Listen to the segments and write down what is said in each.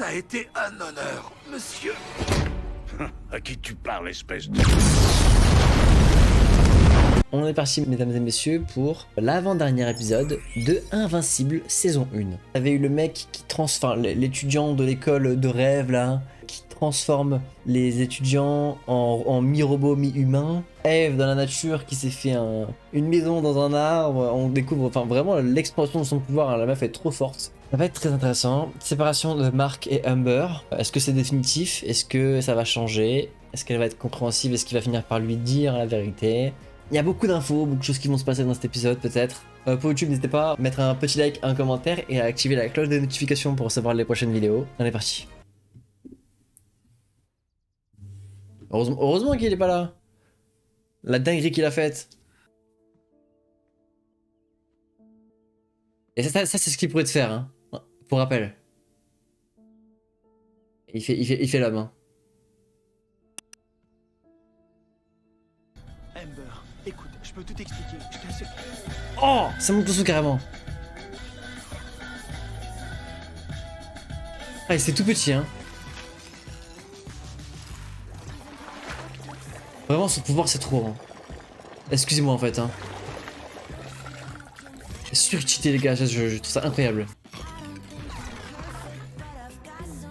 Ça a été un honneur, monsieur. À qui tu parles, espèce de... On est parti, mesdames et messieurs, pour l'avant-dernier épisode de Invincible saison 1. T'avais eu le mec qui transforme, l'étudiant de l'école de rêve là, qui transforme les étudiants en mi-robots, mi-humains. Eve dans la nature qui s'est fait une maison dans un arbre. On découvre enfin vraiment l'expansion de son pouvoir, hein, la meuf est trop forte. Ça va être très intéressant. Séparation de Mark et Amber. Est-ce que c'est définitif? Est-ce que ça va changer? Est-ce qu'elle va être compréhensive? Est-ce qu'il va finir par lui dire la vérité? Il y a beaucoup d'infos, beaucoup de choses qui vont se passer dans cet épisode peut-être. Pour YouTube, n'hésitez pas à mettre un petit like, un commentaire et à activer la cloche de notification pour recevoir les prochaines vidéos. On est parti. Heureusement qu'il est pas là. La dinguerie qu'il a faite. Et ça c'est ce qu'il pourrait te faire, hein. Pour rappel. Il fait l'homme, hein. Amber, écoute, je peux tout expliquer, je t'assure. Oh, ça monte dessous carrément. Ah, c'est tout petit, hein. Vraiment, son pouvoir, c'est trop, hein. Excusez-moi, en fait, hein. J'ai surcheaté, les gars, je trouve ça incroyable.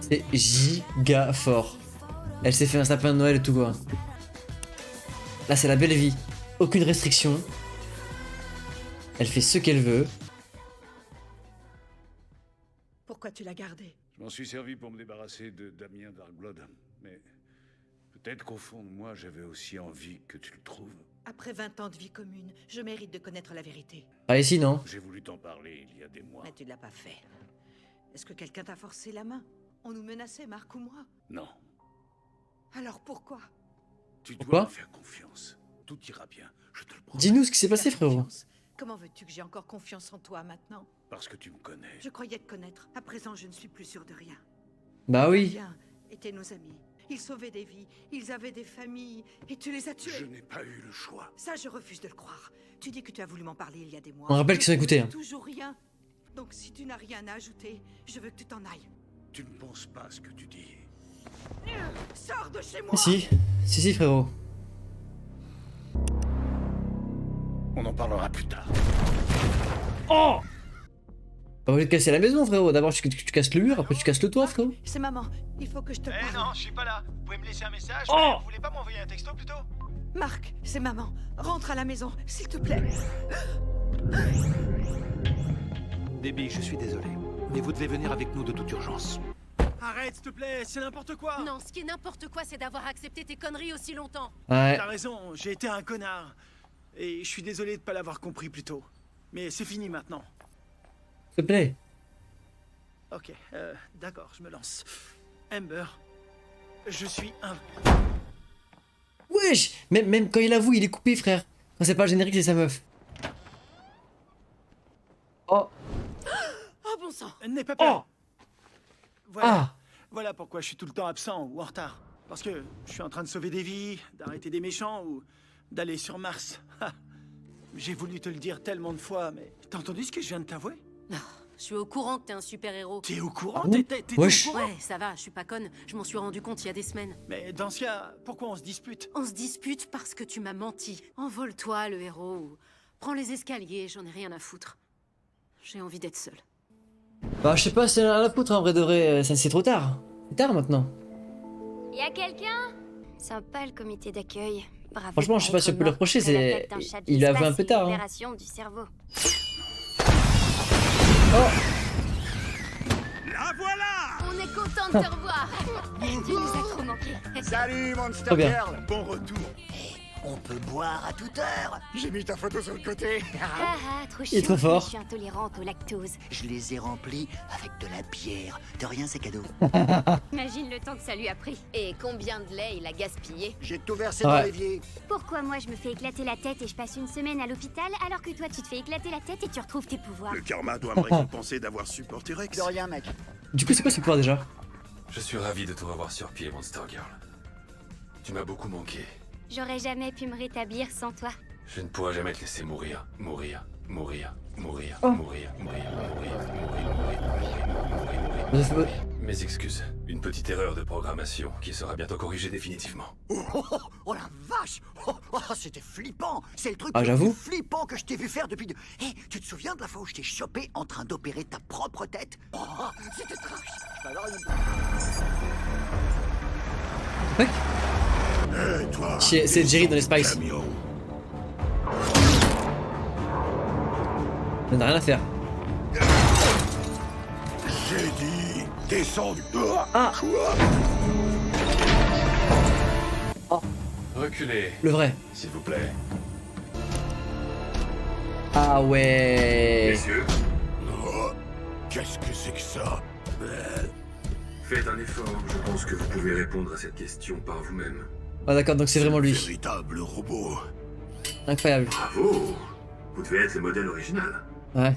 C'est giga fort. Elle s'est fait un sapin de Noël et tout, quoi. Là, c'est la belle vie. Aucune restriction. Elle fait ce qu'elle veut. Pourquoi tu l'as gardé? Je m'en suis servi pour me débarrasser de Damien Darkblood. Mais peut-être qu'au fond de moi, j'avais aussi envie que tu le trouves. Après 20 ans de vie commune, je mérite de connaître la vérité. Ah, ici, non? J'ai voulu t'en parler il y a des mois. Mais tu ne l'as pas fait. Est-ce que quelqu'un t'a forcé la main? On nous menaçait, Marc ou moi. Non, Alors pourquoi? tu Pourquoi dois me faire confiance. Tout ira bien, je te le promets. Dis-nous ce qui s'est passé, Faire frérot. confiance. Comment veux-tu que j'ai encore confiance en toi maintenant? Parce que tu me connais. Je croyais te connaître. À présent, je ne suis plus sûre de rien. Bah oui. Bien, étaient nos amis. Ils sauvaient des vies, ils avaient des familles, et tu les as tués. Je n'ai pas eu le choix. Ça, je refuse de le croire. Tu dis que tu as voulu m'en parler il y a des mois. On rappelle qu'ils sont écoutés, hein. Toujours rien. Donc si tu n'as rien à ajouter, je veux que tu t'en ailles. Tu ne penses pas ce que tu dis. Sors de chez moi! Ah, si, frérot. On en parlera plus tard. Oh! Pas obligé de casser la maison, frérot. D'abord, tu casses le mur, après tu casses le toit, frérot. C'est maman, il faut que je te Eh parle. non, je suis pas là. Vous pouvez me laisser un message? Oh Vous voulez pas m'envoyer un texto plutôt? Marc, c'est maman. Rentre à la maison, s'il te plaît. Déby, je suis désolé, mais vous devez venir avec nous de toute urgence. Arrête, s'il te plaît, c'est n'importe quoi. Non, ce qui est n'importe quoi, c'est d'avoir accepté tes conneries aussi longtemps. Ouais. T'as raison, j'ai été un connard. Et je suis désolé de pas l'avoir compris plus tôt. Mais c'est fini maintenant. S'il te plaît. Ok, d'accord, je me lance. Amber, je suis un... Wesh! Même quand il avoue, il est coupé, frère. Quand c'est pas le générique, c'est sa meuf. Oh! Oh bon sang. N'aie pas peur. Oh! Voilà. Ah! Voilà pourquoi je suis tout le temps absent ou en retard. Parce que je suis en train de sauver des vies, d'arrêter des méchants ou d'aller sur Mars. Ha. J'ai voulu te le dire tellement de fois, mais t'as entendu ce que je viens de t'avouer? Je suis au courant que t'es un super-héros. T'es au courant? Ah bon T'es Wesh. au courant? Ouais, ça va, je suis pas conne. Je m'en suis rendu compte il y a des semaines. Mais dans ce cas, pourquoi on se dispute? On se dispute parce que tu m'as menti. Envole-toi, le héros, ou prends les escaliers, j'en ai rien à foutre. J'ai envie d'être seule. Bah, je sais pas, c'est à la poutre, en vrai de vrai. C'est trop tard. C'est tard maintenant. Y'a quelqu'un? Sympa le comité d'accueil. Bravo. Franchement, je sais pas si on peut le reprocher, Dans la c'est. tête d'un chat de Il a avoué un l'espace peu et tard, hein. libération du cerveau. Oh! La voilà! On est content de te revoir. Tu nous as trop manqué. Salut, Monster Trop bien. Girl. Bon retour. On peut boire à toute heure. J'ai mis ta photo sur le côté. Ah ah, trop Il est chou. trop fort. Je suis intolérante au lactose. Je les ai remplis avec de la bière. De rien, c'est cadeau. Imagine le temps que ça lui a pris. Et combien de lait il a gaspillé? J'ai tout versé Ouais. dans l'évier. Pourquoi moi je me fais éclater la tête et je passe une semaine à l'hôpital alors que toi tu te fais éclater la tête et tu retrouves tes pouvoirs? Le karma doit me récompenser d'avoir supporté Rex. De rien, mec. Du coup, c'est quoi ce pouvoir déjà? Je suis ravi de te revoir sur pied, Monster Girl. Tu m'as beaucoup manqué. J'aurais jamais pu me rétablir sans toi. Je ne pourrai jamais te laisser mourir, mourir, mourir, mourir, Oh. mourir, mourir, mourir, mourir, mourir, mourir. Mes excuses. Une petite erreur de programmation qui sera bientôt corrigée définitivement. Oh la vache! C'était flippant! C'est le truc Ah, le j'avoue. plus flippant que je t'ai vu faire depuis de... Hé, tu te souviens de la fois où je t'ai chopé en train d'opérer ta propre tête? C'était trash! Je peux avoir une... Fuck. Hé, toi! C'est Jerry dans les Spice. Camion. On n'a rien à faire. J'ai dit, descends du... Ah. Reculez, Le vrai. s'il vous plaît. Ah ouais. Messieurs, Oh, qu'est-ce que c'est que ça? faites un effort. Je pense que vous pouvez répondre à cette question par vous-même. Ah d'accord, donc c'est vraiment lui. Véritable robot. Incroyable. Bravo! Vous devez être le modèle original. Ouais.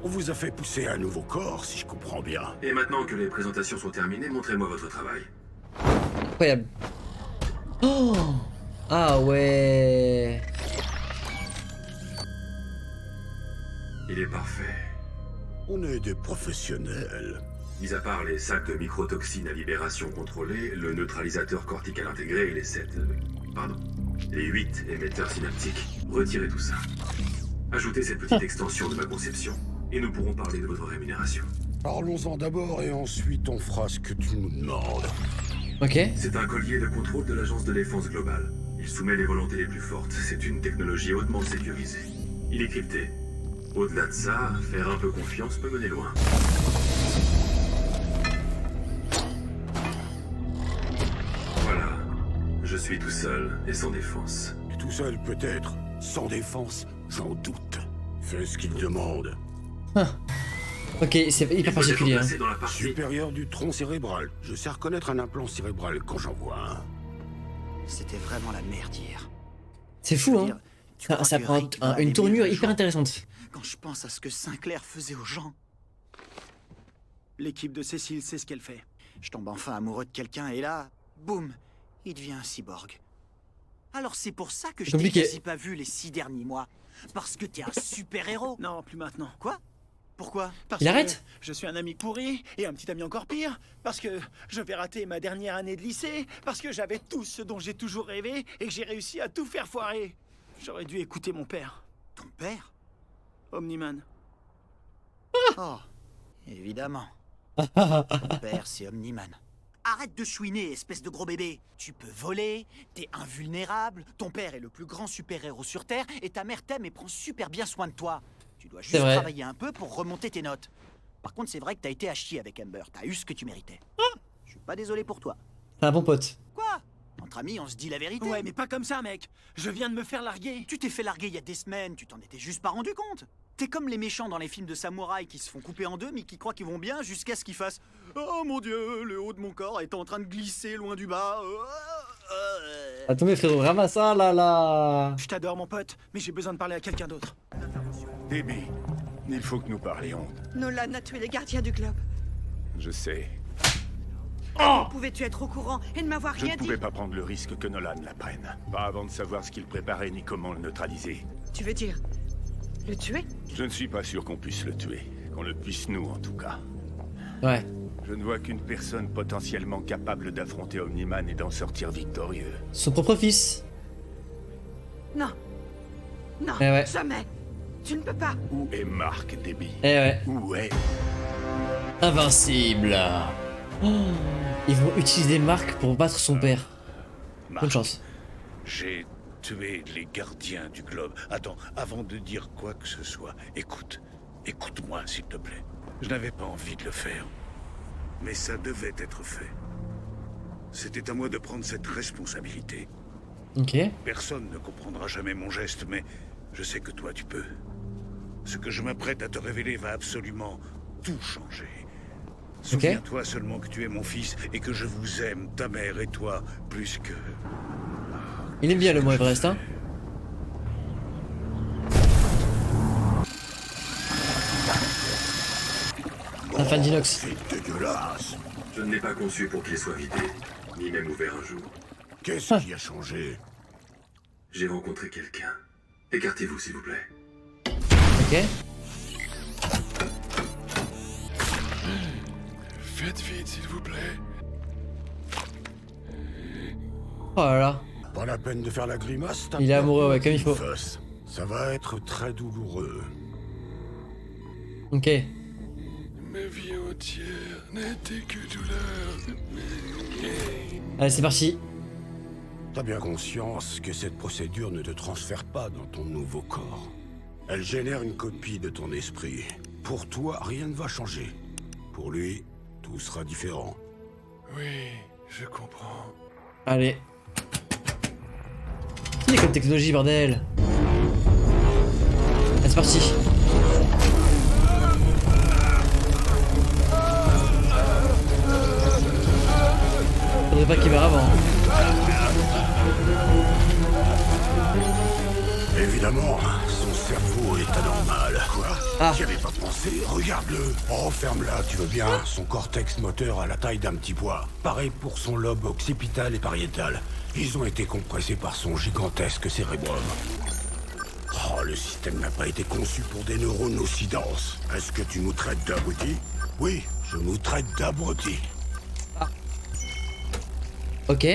On vous a fait pousser un nouveau corps, si je comprends bien. Et maintenant que les présentations sont terminées, montrez-moi votre travail. Incroyable. Oh. Ah ouais. Il est parfait. On est des professionnels. Mis à part les sacs de microtoxines à libération contrôlée, le neutralisateur cortical intégré et les 8 émetteurs synaptiques, retirez tout ça. Ajoutez cette petite extension de ma conception, et nous pourrons parler de votre rémunération. Parlons-en d'abord et ensuite on fera ce que tu nous demandes. Ok. C'est un collier de contrôle de l'Agence de défense globale. Il soumet les volontés les plus fortes. C'est une technologie hautement sécurisée. Il est crypté. Au-delà de ça, faire un peu confiance peut mener loin. Voilà. Je suis tout seul et sans défense. Tout seul peut-être, sans défense, j'en doute. Fais ce qu'il demande. Ok, c'est hyper Il peut être particulier. Hein. placé dans la partie... Supérieur du tronc cérebral. Je sais reconnaître un implant cérébral quand j'en vois un. C'était vraiment la merde hier. C'est fou, hein. Ça prend une tournure hyper intéressante. Quand je pense à ce que Sinclair faisait aux gens. L'équipe de Cécile sait ce qu'elle fait. Je tombe enfin amoureux de quelqu'un et là, boum, il devient un cyborg. Alors c'est pour ça que je t'ai Compliqué. quasi pas vu les 6 derniers mois. Parce que t'es un super-héros. Non, plus maintenant. Quoi? Pourquoi? Parce Il que arrête? Je suis un ami pourri et un petit ami encore pire. Parce que je vais rater ma dernière année de lycée. Parce que j'avais tout ce dont j'ai toujours rêvé et que j'ai réussi à tout faire foirer. J'aurais dû écouter mon père, Ton père? Omniman. Oh, évidemment. Ton père, c'est Omniman. Arrête de chouiner, espèce de gros bébé. Tu peux voler, t'es invulnérable, ton père est le plus grand super-héros sur Terre et ta mère t'aime et prend super bien soin de toi. Tu dois juste vrai. travailler un peu pour remonter tes notes. Par contre, c'est vrai que t'as été à chier avec Amber, t'as eu ce que tu méritais. Je suis pas désolé pour toi. C'est un bon pote. Quoi? Entre amis, on se dit la vérité. Ouais, mais pas comme ça, mec. Je viens de me faire larguer. Tu t'es fait larguer il y a des semaines, tu t'en étais juste pas rendu compte. T'es comme les méchants dans les films de samouraïs qui se font couper en deux mais qui croient qu'ils vont bien jusqu'à ce qu'ils fassent « Oh mon dieu, le haut de mon corps est en train de glisser loin du bas. Attends, mais frérot, ramasse ça là. Je t'adore, mon pote, mais j'ai besoin de parler à quelqu'un d'autre. Debbie, il faut que nous parlions. Nolan a tué les gardiens du globe. Je sais. Comment pouvais-tu être au courant et ne m'avoir Je rien ne dit? pouvais pas prendre le risque que Nolan la prenne. Pas avant de savoir ce qu'il préparait ni comment le neutraliser. Tu veux dire le tuer? Je ne suis pas sûr qu'on puisse le tuer. Qu'on le puisse nous, en tout cas. Ouais. Je ne vois qu'une personne potentiellement capable d'affronter Omniman et d'en sortir victorieux. Son propre fils. Non. Non, Eh ouais. jamais. Tu ne peux pas. Où est Mark, Debbie? Eh ouais. Où est... Invincible. Oh, ils vont utiliser Mark pour battre son père. Marc, Bonne chance. J'ai tué les gardiens du globe. Attends, avant de dire quoi que ce soit, écoute-moi s'il te plaît. Je n'avais pas envie de le faire, mais ça devait être fait. C'était à moi de prendre cette responsabilité. Ok. Personne ne comprendra jamais mon geste, mais je sais que toi tu peux. Ce que je m'apprête à te révéler va absolument tout changer. Souviens-toi seulement que tu es mon fils et que je vous aime, ta mère et toi, plus que... Il aime bien le mot Everest, hein. La fin d'Inox. C'est dégueulasse. Je ne l'ai pas conçu pour qu'il soit vidé, ni même ouvert un jour. Qu'est-ce qui a changé? J'ai rencontré quelqu'un. Écartez-vous, s'il vous plaît. Ok. Faites vite, s'il vous plaît. Oh là là. Pas la peine de faire la grimace, t'as Il est peur amoureux, que ouais, comme il tu faut. fasses. Ça va être très douloureux. Ok. Ma vie entière n'était que douleur. Allez, c'est parti. T'as bien conscience que cette procédure ne te transfère pas dans ton nouveau corps. Elle génère une copie de ton esprit. Pour toi, rien ne va changer. Pour lui, tout sera différent. Oui, je comprends. Allez. Il y a comme technologie, bordel. Allez, c'est parti. Faudrait pas qu'il meure avant. Évidemment, son cerveau est anormal. Quoi? Ah. J'y avais pas pensé. Regarde-le. Oh, ferme-la, tu veux bien. Son cortex moteur a la taille d'un petit pois. Pareil pour son lobe occipital et pariétal. Ils ont été compressés par son gigantesque cérébrum. Oh, le système n'a pas été conçu pour des neurones aussi denses. Est-ce que tu nous traites d'abrutis? Oui, je nous traite d'abrutis. Ok.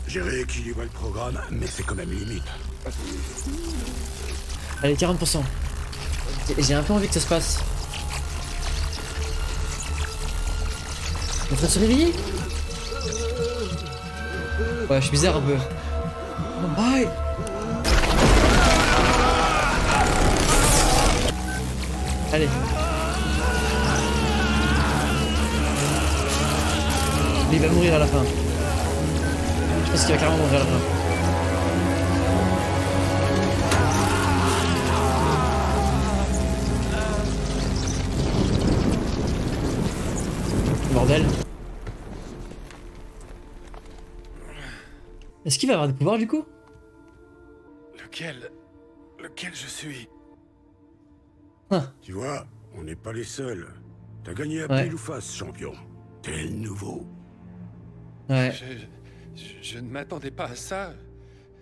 J'ai rééquilibré le programme, mais c'est quand même limite. Allez, 40%. J'ai un peu envie que ça se passe. On est en train de se réveiller? Ouais, je suis bizarre un peu. Aïe! Allez. Mais il va mourir à la fin. Je pense qu'il va carrément mourir à la fin. Bordel. Est-ce qu'il va avoir des pouvoirs du coup? Lequel je suis? Tu vois, on n'est pas les seuls. T'as gagné à Ouais. pile ou face, champion. T'es le nouveau. Ouais. Je ne m'attendais pas à ça.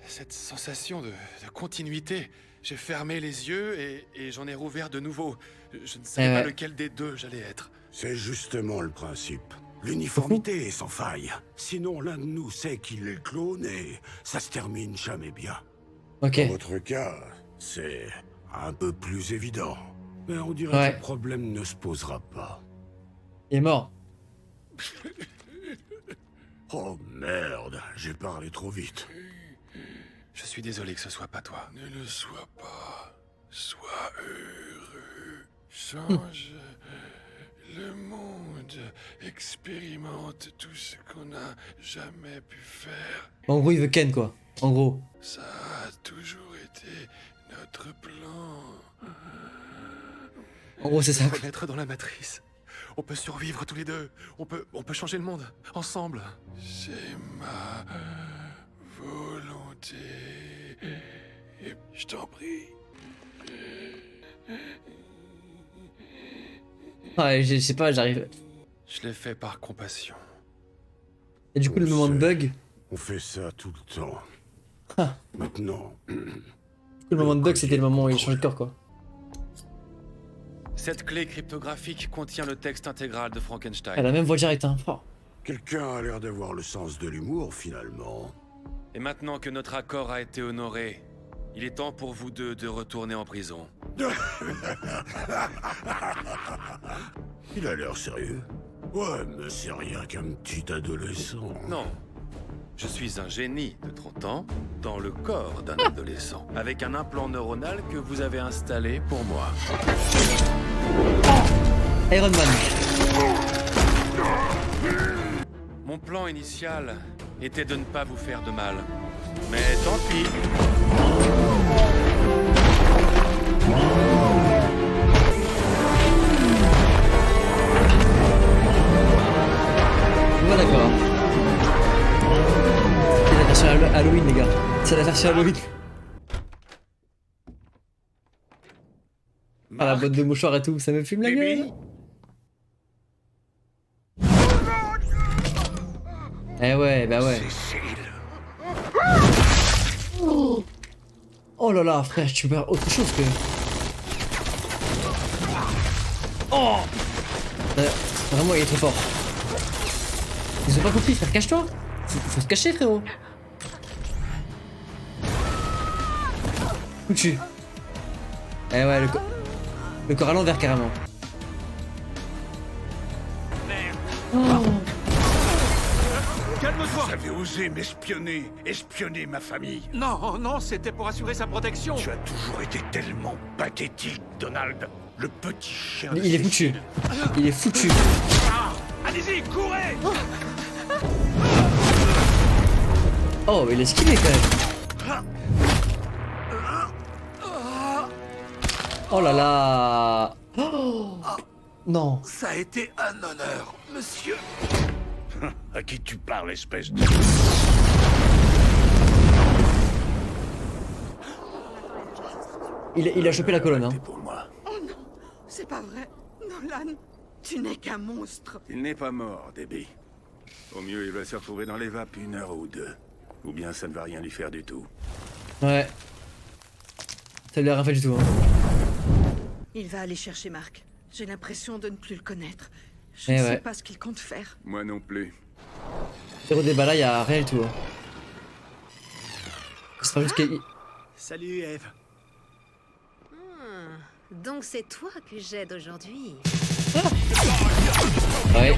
Cette sensation de continuité. J'ai fermé les yeux et j'en ai rouvert de nouveau. Je ne savais pas lequel des deux j'allais être. C'est justement le principe. L'uniformité est sans faille. Sinon, l'un de nous sait qu'il est le clone et ça se termine jamais bien. Ok. Dans votre cas, c'est un peu plus évident. Mais on dirait que le problème ne se posera pas. Il est mort. Oh merde, j'ai parlé trop vite. Je suis désolé que ce soit pas toi. Ne le sois pas. Sois heureux. Change le monde. Expérimente tout ce qu'on n'a jamais pu faire. En gros, il veut Ken quoi. En gros. Ça a toujours été notre plan. En gros, c'est ça. Renaître dans la matrice. On peut survivre tous les deux. On peut changer le monde. Ensemble. C'est ma volonté. Et je t'en prie. Ouais, je sais pas, j'arrive. Je l'ai fait par compassion. Et du coup, le moment de bug. On fait ça tout le temps. Maintenant. Le moment de bug, c'était le moment où il change de corps quoi. Cette clé cryptographique contient le texte intégral de Frankenstein. Elle a la même voix directe, hein. Oh. Quelqu'un a l'air d'avoir le sens de l'humour, finalement. Et maintenant que notre accord a été honoré, il est temps pour vous deux de retourner en prison. Il a l'air sérieux. Ouais, mais c'est rien qu'un petit adolescent. Non. Je suis un génie de 30 ans dans le corps d'un adolescent, avec un implant neuronal que vous avez installé pour moi. Iron Man. Mon plan initial était de ne pas vous faire de mal. Mais tant pis. Ouais, d'accord. C'est la version Halloween, les gars. C'est la version Halloween. Ah, la boîte de mouchoirs et tout, ça me fume la gueule. Eh ouais, bah ouais. Oh là là, frère, tu peux faire autre chose que... Oh vraiment, il est trop fort. Ils ont pas compris, frère, cache-toi. Faut se cacher, frérot. Foutu. Eh ouais, le corps à l'envers, carrément. Oh. Calme-toi. Vous avez osé m'espionner, espionner ma famille. Non, non, c'était pour assurer sa protection. Tu as toujours été tellement pathétique, Donald. Le petit chien. Il est foutu. Il est foutu. Allez-y, courez. Oh, il a esquivé quand même. Oh là là. Oh. Non. Ça a été un honneur, monsieur. À qui tu parles, espèce de... Il a chopé la colonne, hein. Oh non, c'est pas vrai. Nolan, tu n'es qu'un monstre. Il n'est pas mort, Debbie. Au mieux, il va se retrouver dans les vapes 1 heure ou 2. Ou bien ça ne va rien lui faire du tout. Ouais. Ça lui a rien fait du tout, hein. Il va aller chercher Mark. J'ai l'impression de ne plus le connaître. Je Eh ne sais ouais. pas ce qu'il compte faire. Moi non plus. Zéro débat là, y'a rien du tout. Hein. C'est pas juste qu'il... Salut, Eve. Donc c'est toi que j'aide aujourd'hui. Ouais.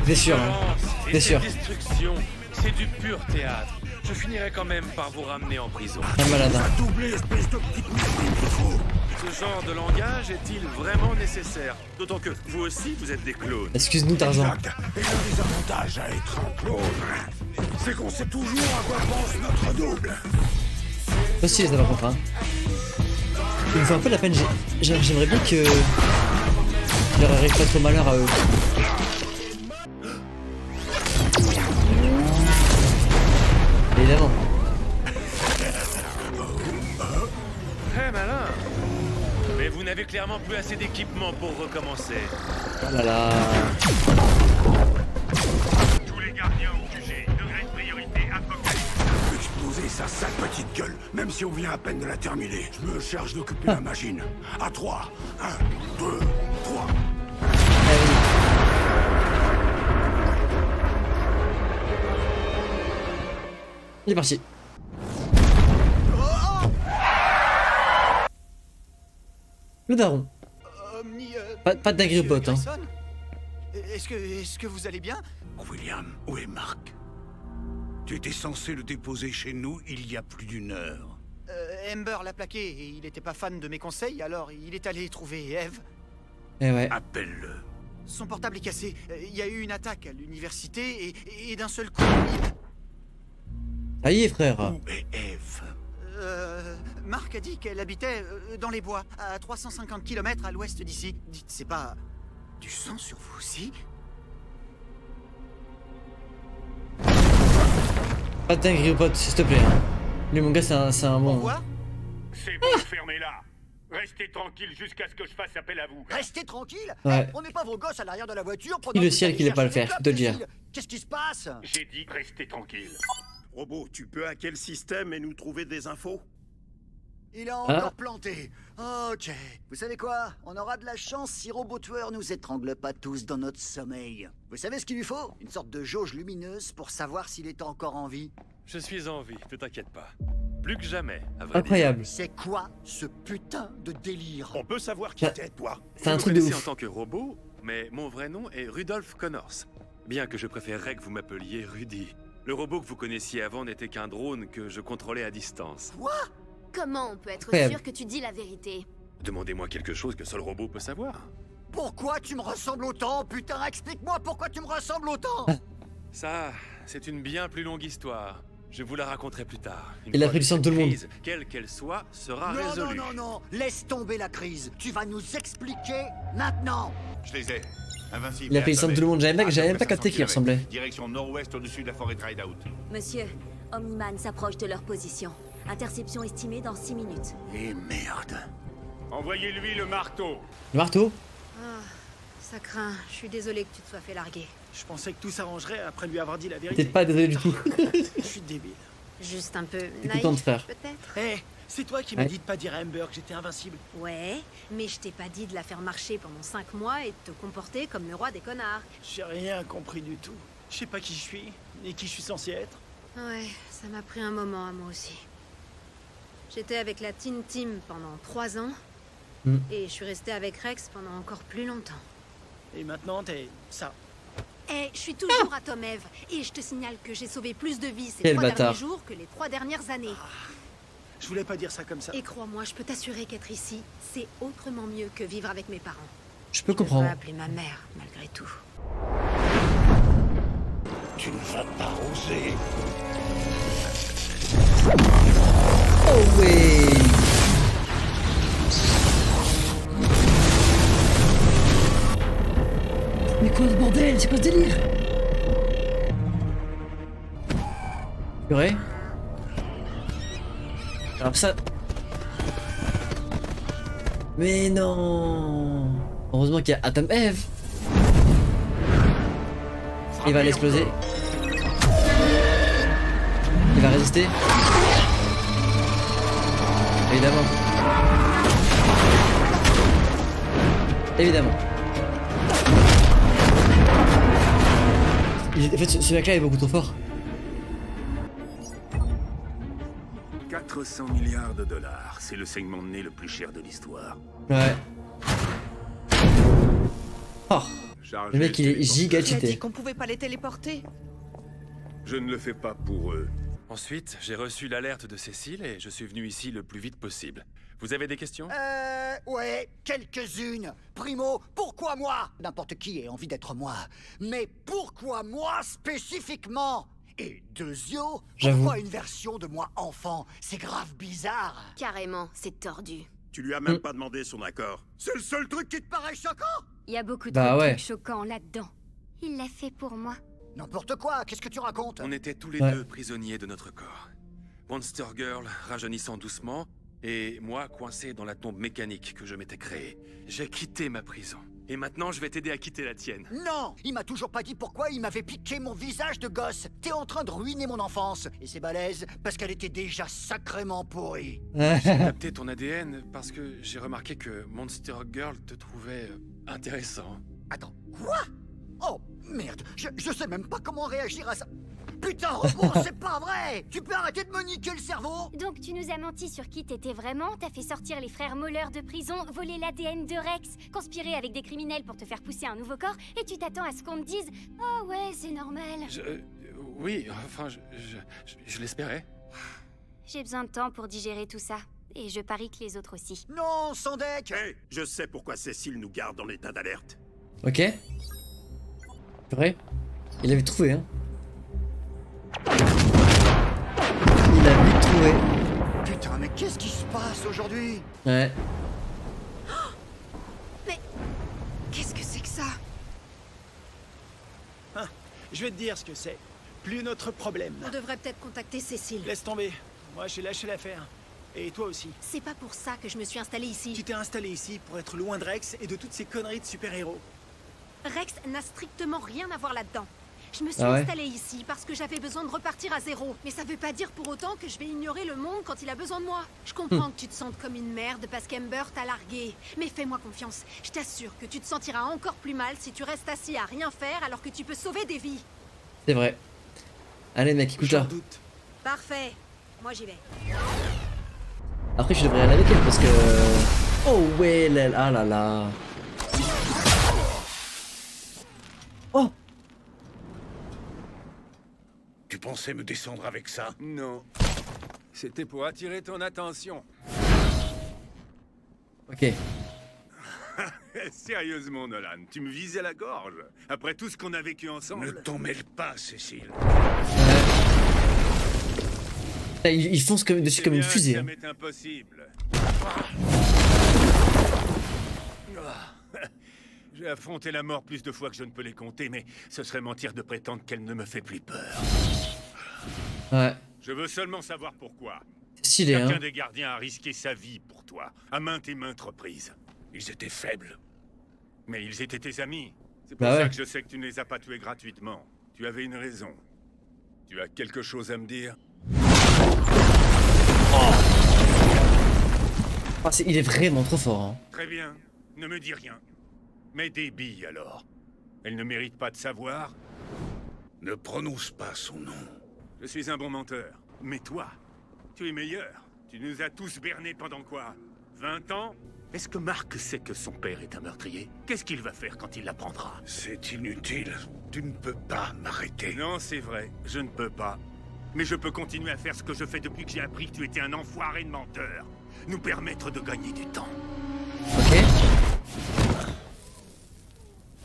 C'est sûr, hein. C'est sûr. Destruction, c'est du pur théâtre. Je finirai quand même par vous ramener en prison. Un malade, hein. Ce genre de langage est-il vraiment nécessaire? D'autant que vous aussi, vous êtes des clones. Excuse-nous, Tarzan. Et le désavantage à être un clone, c'est qu'on sait toujours à quoi pense notre double. Aussi, ça par contre, hein. Il me fait un peu la peine. J'aimerais bien que... Il leur arrive pas trop malheur à eux. Évidemment. Très malin. Mais vous n'avez clairement plus assez d'équipement pour recommencer. Oh là là. Tous les gardiens au QG, degré de priorité apocalypse. Exploser sa sale petite gueule, même si on vient à peine de la terminer. Je me charge d'occuper la machine. À 3. 1, 2, 3. Il est parti. Le daron. Pas de dinguerie au pote, hein. Est-ce que vous allez bien? William, où est Mark? Tu étais censé le déposer chez nous il y a plus d'1 heure. Ember l'a plaqué et il était pas fan de mes conseils, alors il est allé trouver Eve. Eh ouais. Appelle-le. Son portable est cassé. Il y a eu une attaque à l'université et d'un seul coup... Ça y est, frère. Où est Eve? Marc a dit qu'elle habitait dans les bois, à 350 km à l'ouest d'ici. Dites, c'est pas... du sang sur vous aussi? Pas de dinguerie au pote, s'il te plaît. Hein. Lui, mon gars, c'est un bon... C'est bon, fermez-la. Restez tranquille jusqu'à ce que je fasse appel à vous. Restez tranquille. Ouais. On n'est pas vos gosses à l'arrière de la voiture. Prie le ciel qu'il ait pas le faire, je peux te le dire. Qu'est-ce qui se passe? J'ai dit restez tranquille. Robot, tu peux hacker le système et nous trouver des infos? Il a encore planté. Ok. Vous savez quoi? On aura de la chance si Robotueur nous étrangle pas tous dans notre sommeil. Vous savez ce qu'il lui faut? Une sorte de jauge lumineuse pour savoir s'il est encore en vie. Je suis en vie, ne t'inquiète pas. Plus que jamais, à vrai Incroyable. C'est quoi ce putain de délire? On peut savoir qui t'es, toi? C'est un vous truc me de connaissez ouf. en tant que robot, mais mon vrai nom est Rudolph Connors. Bien que je préférerais que vous m'appeliez Rudy. Le robot que vous connaissiez avant n'était qu'un drone que je contrôlais à distance. Quoi? Comment on peut être Incroyable. sûr que tu dis la vérité? Demandez-moi quelque chose que seul robot peut savoir. Pourquoi tu me ressembles autant? Putain, explique-moi pourquoi tu me ressembles autant! Ça, c'est une bien plus longue histoire. Je vous la raconterai plus tard. Une Il a fois pris que le sang de cette tout le monde. crise, quelle qu'elle soit, sera Non, résolue. non, non, non! Laisse tomber la crise! Tu vas nous expliquer maintenant! Je les ai. Invincible. Il a pris le sang de tout le monde. J'avais même pas capté qu'il ressemblait. Direction nord-ouest au-dessus de la forêt de Rideout. Monsieur, Omniman s'approche de leur position. Interception estimée dans 6 minutes. Et merde. Envoyez-lui le marteau. Le marteau? Ah, ça craint. Je suis désolée que tu te sois fait larguer. Je pensais que tout s'arrangerait après lui avoir dit la vérité. Peut-être pas désolé du tout. Je suis débile. Juste un peu T'es naïf, contente, frère. peut-être. Hé, C'est toi qui m'as dit de pas dire à Amber que j'étais invincible. Ouais, mais je t'ai pas dit de la faire marcher pendant 5 mois et de te comporter comme le roi des connards. J'ai rien compris du tout. Je sais pas qui je suis, ni qui je suis censé être. Ouais, ça m'a pris un moment à moi aussi. J'étais avec la Teen Team pendant 3 ans, et je suis restée avec Rex pendant encore plus longtemps. Et maintenant, t'es ça. Eh, je suis toujours à Tom Eve, et je te signale que j'ai sauvé plus de vies ces Quel 3 bâtard. derniers jours que les 3 dernières années. Je voulais pas dire ça comme ça. Et crois-moi, je peux t'assurer qu'être ici, c'est autrement mieux que vivre avec mes parents. Je peux Je comprendre. peux appeler ma mère, malgré tout. Tu ne vas pas oser. Oh ouais. Mais quoi ce bordel? C'est quoi ce délire? Purée. Alors ça... Mais non. Heureusement qu'il y a Atom Eve. Il va l'exploser. Il va résister. Évidemment. Évidemment. En fait, ce mec-là est beaucoup trop fort. 400 milliards de dollars, c'est le saignement de nez le plus cher de l'histoire. Ouais. Oh. Le mec, il est giga Tu as dit cheaté. qu'on pouvait pas les téléporter. Je ne le fais pas pour eux. Ensuite, j'ai reçu l'alerte de Cécile et je suis venu ici le plus vite possible. Vous avez des questions? Ouais, quelques-unes. Primo, pourquoi moi? N'importe qui ait envie d'être moi. Mais pourquoi moi spécifiquement? Et Deuxio, J'avoue. pourquoi une version de moi enfant? C'est grave bizarre. Carrément, c'est tordu. Tu lui as même pas demandé son accord. C'est le seul truc qui te paraît choquant? Il y a beaucoup de Bah ouais. trucs choquants là-dedans. Il l'a fait pour moi. N'importe quoi, qu'est-ce que tu racontes? On était tous les Ouais. deux prisonniers de notre corps. Monster Girl rajeunissant doucement, et moi coincé dans la tombe mécanique que je m'étais créée. J'ai quitté ma prison. Et maintenant, je vais t'aider à quitter la tienne. Non, il m'a toujours pas dit pourquoi il m'avait piqué mon visage de gosse. T'es en train de ruiner mon enfance. Et c'est balèze, parce qu'elle était déjà sacrément pourrie. J'ai capté ton ADN parce que j'ai remarqué que Monster Girl te trouvait intéressant. Attends, quoi? Oh, merde, je sais même pas comment réagir à ça. Putain, Robot, c'est pas vrai! Tu peux arrêter de me niquer le cerveau? Donc tu nous as menti sur qui t'étais vraiment, t'as fait sortir les frères Moller de prison, voler l'ADN de Rex, conspirer avec des criminels pour te faire pousser un nouveau corps, et tu t'attends à ce qu'on te dise « Oh ouais, c'est normal ». Oui, enfin, je l'espérais. J'ai besoin de temps pour digérer tout ça, et je parie que les autres aussi. Non, sans deck! Hé, je sais pourquoi Cécile nous garde en état d'alerte. Ok. Vrai. Il avait trouvé, hein. Il a vite trouvé. Putain, mais qu'est-ce qui se passe aujourd'hui? Ouais. Mais qu'est-ce que c'est que ça? Hein, je vais te dire ce que c'est. Plus notre problème. On devrait peut-être contacter Cécile. Laisse tomber. Moi, j'ai lâché l'affaire. Et toi aussi. C'est pas pour ça que je me suis installée ici. Tu t'es installé ici pour être loin de Rex et de toutes ces conneries de super-héros. Rex n'a strictement rien à voir là-dedans. Je me suis Ah ouais? installée ici parce que j'avais besoin de repartir à zéro. Mais ça veut pas dire pour autant que je vais ignorer le monde quand il a besoin de moi. Je comprends que tu te sentes comme une merde parce qu'Amber t'a largué. Mais fais-moi confiance. Je t'assure que tu te sentiras encore plus mal si tu restes assis à rien faire alors que tu peux sauver des vies. C'est vrai. Allez mec, écoute ça. Parfait. Moi j'y vais. Après je devrais aller avec elle parce que... Oh ouais, ah là là. Oh. Tu pensais me descendre avec ça? Non. C'était pour attirer ton attention. Ok. Sérieusement, Nolan, tu me visais la gorge. Après tout ce qu'on a vécu ensemble. Ne t'en mêle pas, Cécile. Il fonce comme, dessus comme une fusée. Ça Hein. m'est impossible. J'ai affronté la mort plus de fois que je ne peux les compter, mais ce serait mentir de prétendre qu'elle ne me fait plus peur. Ouais. Je veux seulement savoir pourquoi. C'est stylé, Chacun hein. des gardiens a risqué sa vie pour toi, à maintes et maintes reprises. Ils étaient faibles. Mais ils étaient tes amis. C'est pour Bah ça ouais. que je sais que tu ne les as pas tués gratuitement. Tu avais une raison. Tu as quelque chose à me dire? Ah, il est vraiment trop fort. Hein. Très bien, ne me dis rien. Mais Debbie alors. Elle ne mérite pas de savoir. Ne prononce pas son nom. Je suis un bon menteur. Mais toi, tu es meilleur. Tu nous as tous bernés pendant quoi? 20 ans? Est-ce que Marc sait que son père est un meurtrier? Qu'est-ce qu'il va faire quand il l'apprendra? C'est inutile. Tu ne peux pas m'arrêter. Non, c'est vrai. Je ne peux pas. Mais je peux continuer à faire ce que je fais depuis que j'ai appris que tu étais un enfoiré de menteur. Nous permettre de gagner du temps. Ok.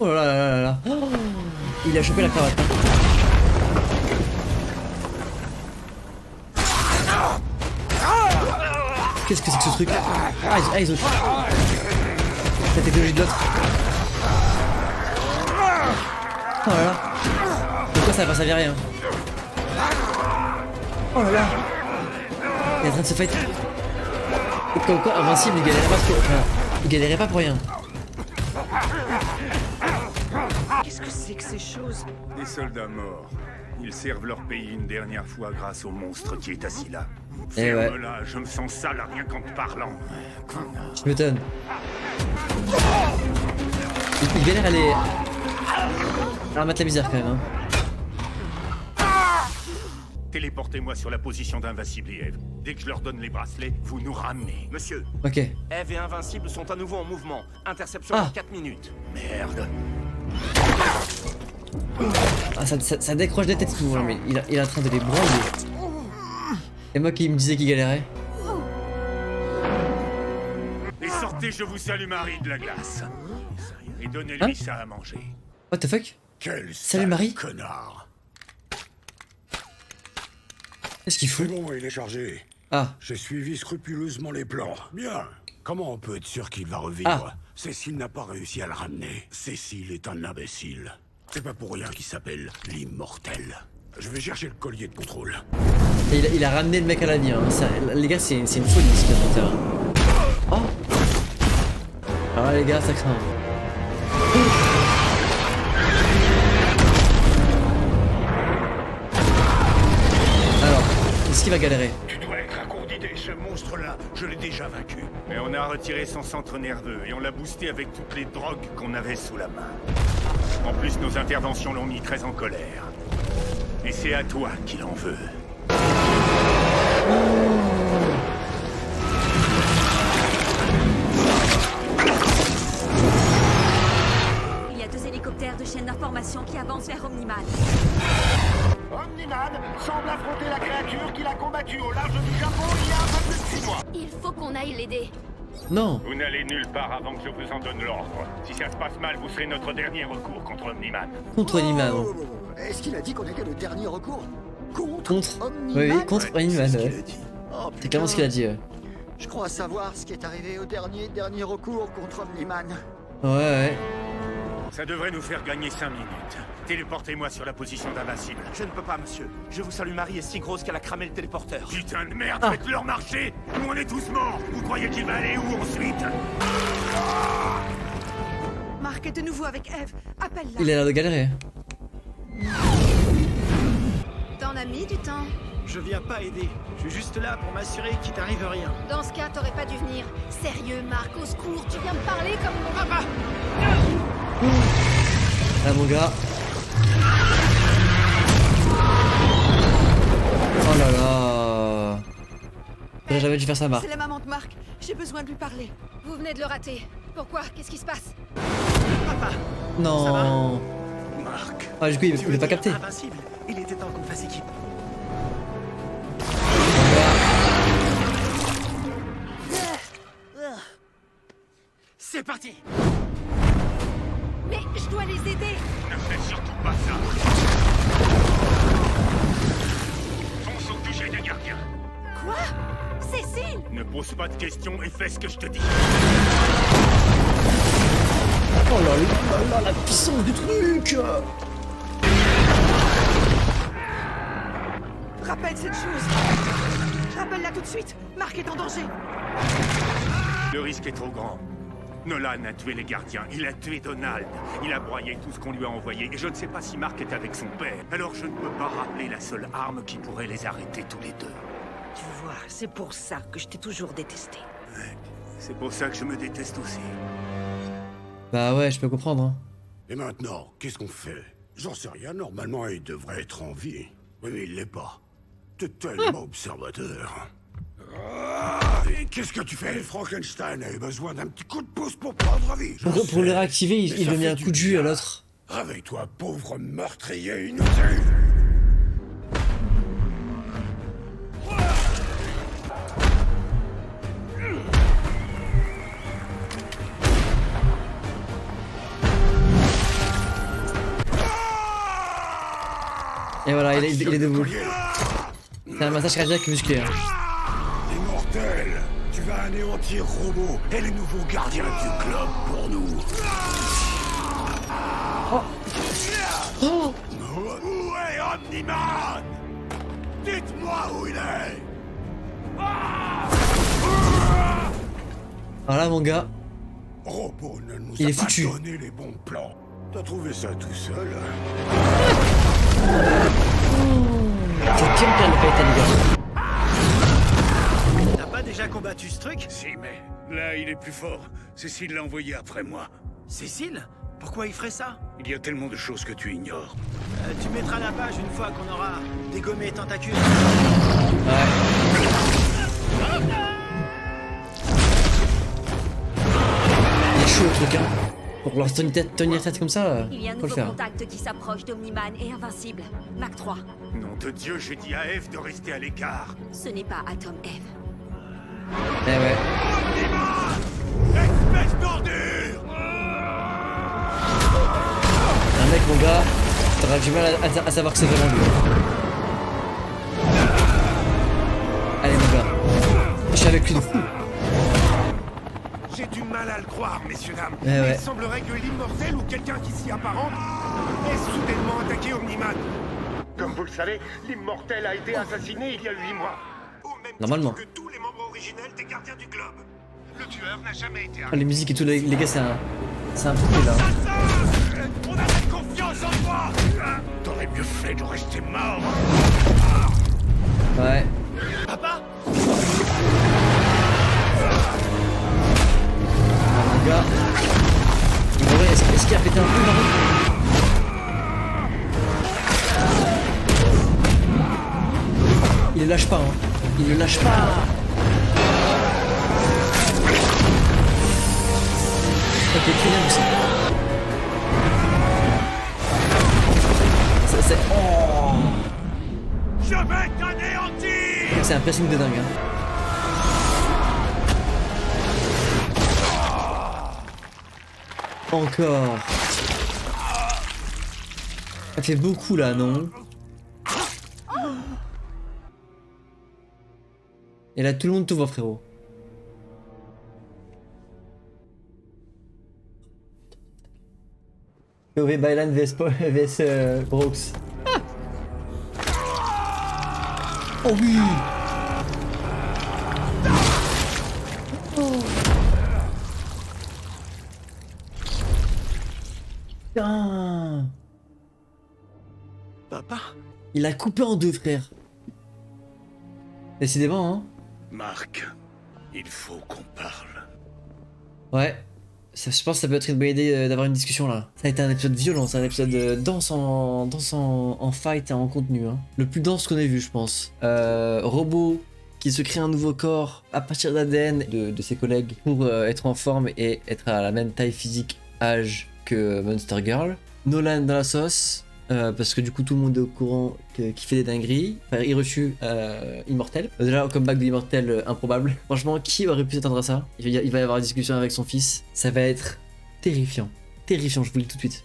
Oh là là là là là. Oh, il a chopé la cravate. Qu'est-ce que c'est que ce truc? Ah, ils ont... La technologie de l'autre. Oh là là. Pourquoi ça va pas servir à rien? Oh là là. Il est en train de se fight. Comme quoi, invincible, il galérait pas trop. Enfin, il galérait pas pour rien. Qu'est-ce que c'est que ces choses? Des soldats morts. Ils servent leur pays une dernière fois grâce au monstre qui est assis là. Eh ouais. Ferme-la, je me sens sale rien qu'en te parlant. Je m'étonne. Il galère à les... à remettre la misère quand même. Hein. Téléportez-moi sur la position d'Invincible et Eve. Dès que je leur donne les bracelets, vous nous ramenez. Monsieur. Ok. Eve et Invincible sont à nouveau en mouvement. Interception Ah. dans 4 minutes. Merde. Ah, ça décroche des têtes tout, mais il est en train de les branler. Et moi qui me disais qu'il galérait. Et sortez, je vous salue Marie de la glace. Et donnez-lui ça à manger. What the fuck? Quel Salut Marie. connard. Qu'est-ce qu'il fout? C'est bon, il est chargé. Ah. J'ai suivi scrupuleusement les plans. Bien. Comment on peut être sûr qu'il va revivre? Ah. Cécile n'a pas réussi à le ramener. Cécile est un imbécile. C'est pas pour rien qu'il s'appelle l'immortel. Je vais chercher le collier de contrôle. Et il a ramené le mec à la vie. Hein. Les gars, c'est une folie ce qu'il y a sur le terrain. Oh. Alors là, les gars, ça craint. Alors, est-ce qu'il va galérer? Tu dois être à court d'idées, ce monstre-là, je l'ai déjà vaincu. Mais on a retiré son centre nerveux et on l'a boosté avec toutes les drogues qu'on avait sous la main. En plus, nos interventions l'ont mis très en colère. Et c'est à toi qu'il en veut. Il y a 2 hélicoptères de chaîne d'information qui avancent vers Omniman. Omniman semble affronter la créature qu'il a combattue au large du Japon il y a un peu plus de 6 mois. Il faut qu'on aille l'aider. Non. Vous n'allez nulle part avant que je vous en donne l'ordre. Si ça se passe mal, vous serez notre dernier recours contre Omniman. Contre Omniman. Est-ce qu'il a dit qu'on était le dernier recours? Contre Omniman? Oui, oui, contre Omniman. Oh, c'est clairement ce qu'il a dit. Je crois savoir ce qui est arrivé au dernier recours contre Omniman. Ouais. Ça devrait nous faire gagner 5 minutes. Téléportez-moi sur la position d'Invincible. Je ne peux pas, monsieur. Je vous salue, Marie est si grosse qu'elle a cramé le téléporteur. Putain de merde, faites-leur marcher! Nous on est tous morts! Vous croyez qu'il va aller où ensuite? Marc est de nouveau avec Eve. Appelle-la. Il a l'air de galérer. T'en as mis du temps. Je viens pas aider. Je suis juste là pour m'assurer qu'il t'arrive rien. Dans ce cas, t'aurais pas dû venir. Sérieux, Marc, au secours, tu viens me parler comme mon papa. Ah mon gars. Oh là là. J'aurais jamais dû faire ça, Marc. C'est la maman de Marc. J'ai besoin de lui parler. Vous venez de le rater. Pourquoi? Qu'est-ce qui se passe? Papa. Non. Marc. Ah, du coup, il veut pas capter. Invincible. Il était temps qu'on fasse équipe. C'est parti. Mais je dois les aider. Ne faites surtout pas ça. Fonce au QG des gardiens. Quoi? Cécile? Ne pose pas de questions et fais ce que je te dis. Oh là là, la puissance du truc. Rappelle cette chose. Rappelle-la tout de suite. Marc est en danger. Le risque est trop grand. Nolan a tué les gardiens, il a tué Donald, il a broyé tout ce qu'on lui a envoyé, et je ne sais pas si Marc est avec son père. Alors je ne peux pas rappeler la seule arme qui pourrait les arrêter tous les deux. Tu vois, c'est pour ça que je t'ai toujours détesté. C'est pour ça que je me déteste aussi. Bah ouais, je peux comprendre. Hein. Et maintenant, qu'est-ce qu'on fait? J'en sais rien, normalement il devrait être en vie. Oui, mais il l'est pas. T'es tellement observateur. Et qu'est-ce que tu fais? Frankenstein a eu besoin d'un petit coup de pouce pour prendre vie. Pour le réactiver, il lui a mis un coup de jus à l'autre. Réveille-toi, pauvre meurtrier inutile. Et voilà, il est debout. C'est un massage cardiaque musculaire. Immortel, tu vas anéantir Robo et les nouveaux gardiens du club pour nous. Oh. Où est Omniman? Dites-moi où il est. Voilà mon gars. Robo ne nous Il a est pas foutu. donné les bons plans. T'as trouvé ça tout seul? C'est quel plan de fête, les gars? T'as pas déjà combattu ce truc? Si, mais là, il est plus fort. Cécile l'a envoyé après moi. Cécile? Pourquoi il ferait ça? Il y a tellement de choses que tu ignores. Tu mettras la page une fois qu'on aura dégommé Tentacule. Il est chaud le truc, hein. Pour leur tenir tête comme ça, Il y a un faut le nouveau faire. contact qui s'approche d'Omniman et Invincible. Mac 3. Nom de Dieu, j'ai dit à Eve de rester à l'écart. Ce n'est pas Atom Eve. Eh ouais. Espèce d'ordure! Un mec, mon gars, t'auras du mal à savoir que c'est vraiment lui. Allez, mon gars. Je suis avec lui de fou. J'ai du mal à le croire, messieurs, dames. Eh ouais. Il semblerait que l'immortel ou quelqu'un qui s'y apparente ait soudainement attaqué Omniman. Comme vous le savez, l'immortel a été assassiné il y a 8 mois. Normalement. Que tous les membres originels des gardiens du globe. Le tueur n'a jamais été Ah, les musiques et tout, les gars, c'est un poupée là. On a de confiance en toi. T'aurais mieux fait de rester mort. Ouais. Papa? Mon gars. En vrai, est-ce qu'il a pété un peu là? Il le lâche pas, hein. Il le lâche pas. Ok, très bien aussi. C'est... Oh. Je vais t'anéantir. C'est un pressing de dingue, hein. Encore. Ça fait beaucoup là, non? Et là, tout le monde te voit, frérot. POV Byline vs Brooks. Ah. Oh oui. Oh. Putain. Papa? Il a coupé en deux, frère. Décidément, hein. Marc, il faut qu'on parle. Ouais. Je pense que ça peut être une bonne idée d'avoir une discussion là. Ça a été un épisode violent, c'est un épisode dense en fight et en contenu. Hein. Le plus dense qu'on ait vu, je pense. Robot qui se crée un nouveau corps à partir d'ADN de ses collègues pour être en forme et être à la même taille physique, âge que Monster Girl. Nolan dans la sauce. Parce que du coup tout le monde est au courant qu'il fait des dingueries. Enfin, il reçut Immortel. Déjà au comeback de Immortel improbable. Franchement, qui aurait pu s'attendre à ça? Il va y avoir une discussion avec son fils. Ça va être terrifiant. Terrifiant, je vous le dis tout de suite.